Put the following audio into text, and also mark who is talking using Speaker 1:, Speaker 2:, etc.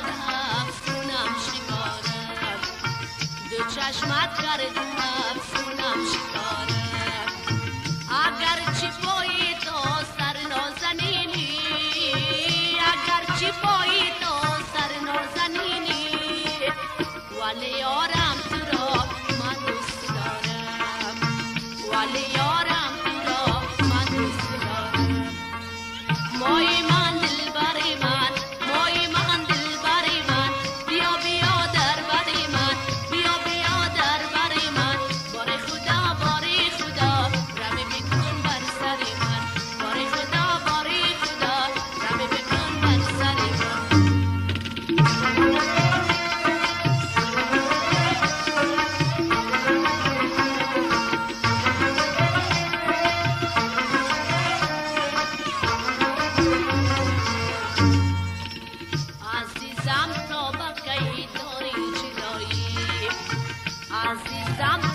Speaker 1: کرده افسونم شکارم دو چشمت کرده افسونم شکارم اگر چی پایی تو سر نازنینی اگر چی پایی تو سر نازنینی ولی یارم تو را من دوست دارم ولی یارم تو را من دوست دارم مای من دلبری من مای من دلبری من بیا بیا در بری من بیا بیا در بری من باری خدا رمی بکن بر سری من باری خدا رمی بکن بر سری من عزیزم تا بقی داری چی دایی عزیزم